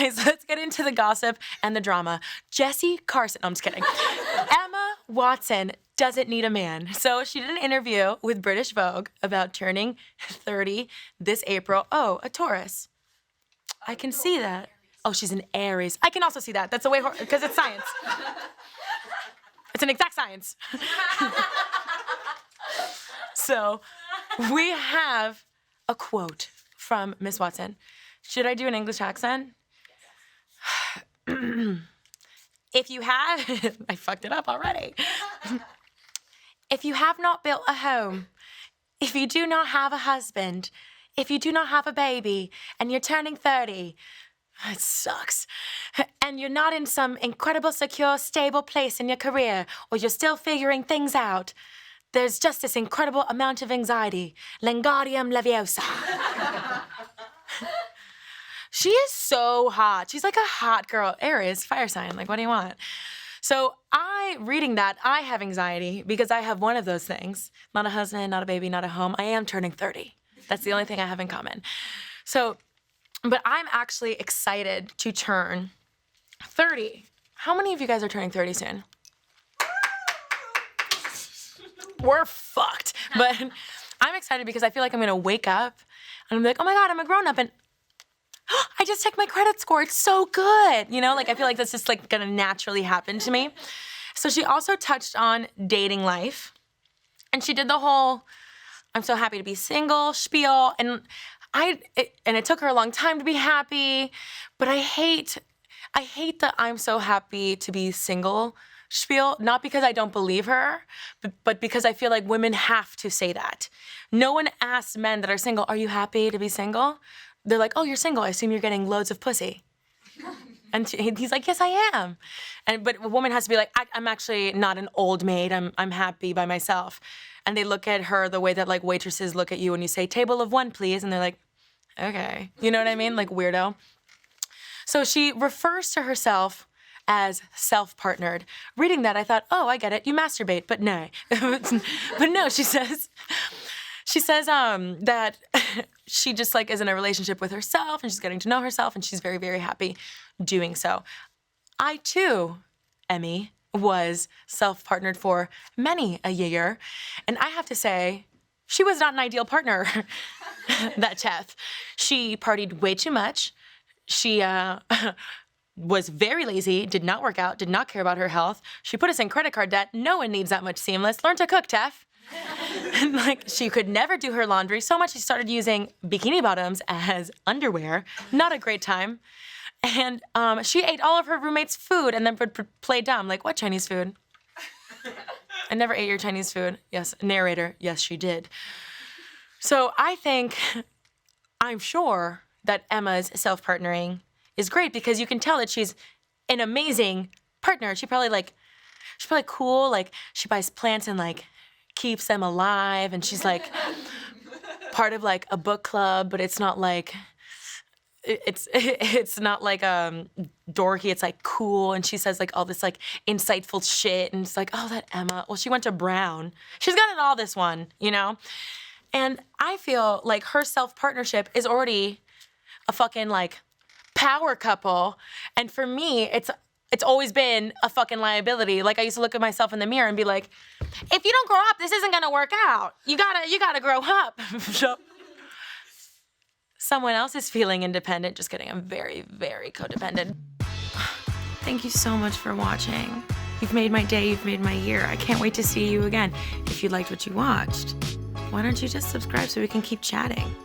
Anyways, let's get into the gossip and the drama. Jessie Carson, no, I'm just kidding. Emma Watson doesn't need a man. So she did an interview with British Vogue about turning 30 this April. Oh, a Taurus. I can see that. Oh, she's an Aries. I can also see that. That's the way, because it's science. It's an exact science. So we have a quote from Miss Watson. Should I do an English accent? If you have, I fucked it up already. If you have not built a home, if you do not have a husband, if you do not have a baby, and you're turning 30, it sucks. And you're not in some incredible, secure, stable place in your career, or you're still figuring things out, there's just this incredible amount of anxiety. Wingardium Leviosa. She is so hot. She's like a hot girl. Aries, fire sign. Like, what do you want? So reading that, I have anxiety because I have one of those things. Not a husband, not a baby, not a home. I am turning 30. That's the only thing I have in common. So, but I'm actually excited to turn 30. How many of you guys are turning 30 soon? We're fucked. But I'm excited because I feel like I'm gonna wake up and I'm like, oh my God, I'm a grown up and I just checked my credit score. It's so good. You know, like I feel like that's just like gonna naturally happen to me. So she also touched on dating life. And she did the whole, I'm so happy to be single spiel. And it took her a long time to be happy. But I hate that I'm so happy to be single spiel, not because I don't believe her, but because I feel like women have to say that. No one asks men that are single, are you happy to be single? They're like, oh, you're single. I assume you're getting loads of pussy. And he's like, yes, I am. But a woman has to be like, I'm actually not an old maid. I'm happy by myself. And they look at her the way that like waitresses look at you when you say, table of one, please. And they're like, okay. You know what I mean? Like weirdo. So she refers to herself as self-partnered. Reading that, I thought, oh, I get it. You masturbate, but no. But no, she says that she just like is in a relationship with herself and she's getting to know herself and she's very, very happy doing so. I too, Emmy, was self-partnered for many a year. And I have to say, she was not an ideal partner, that Tef. She partied way too much. She was very lazy, did not work out, did not care about her health. She put us in credit card debt. No one needs that much seamless. Learn to cook, Tef. And like she could never do her laundry so much she started using bikini bottoms as underwear. Not a great time. And she ate all of her roommates' food and then would play dumb. Like, what Chinese food? I never ate your Chinese food. Yes, narrator. Yes, she did. So I'm sure that Emma's self-partnering is great because you can tell that she's an amazing partner. She's probably cool. Like she buys plants and like keeps them alive, and she's like part of like a book club, but it's not like it's not like dorky. It's like cool, and she says like all this like insightful shit, and it's like, oh, that Emma. Well, she went to Brown. She's got it all. This one, you know. And I feel like her self-partnership is already a fucking like power couple, and for me, it's always been a fucking liability. Like I used to look at myself in the mirror and be like, if you don't grow up, this isn't gonna work out. You gotta grow up. So, someone else is feeling independent. Just kidding, I'm very, very codependent. Thank you so much for watching. You've made my day, you've made my year. I can't wait to see you again. If you liked what you watched, why don't you just subscribe so we can keep chatting?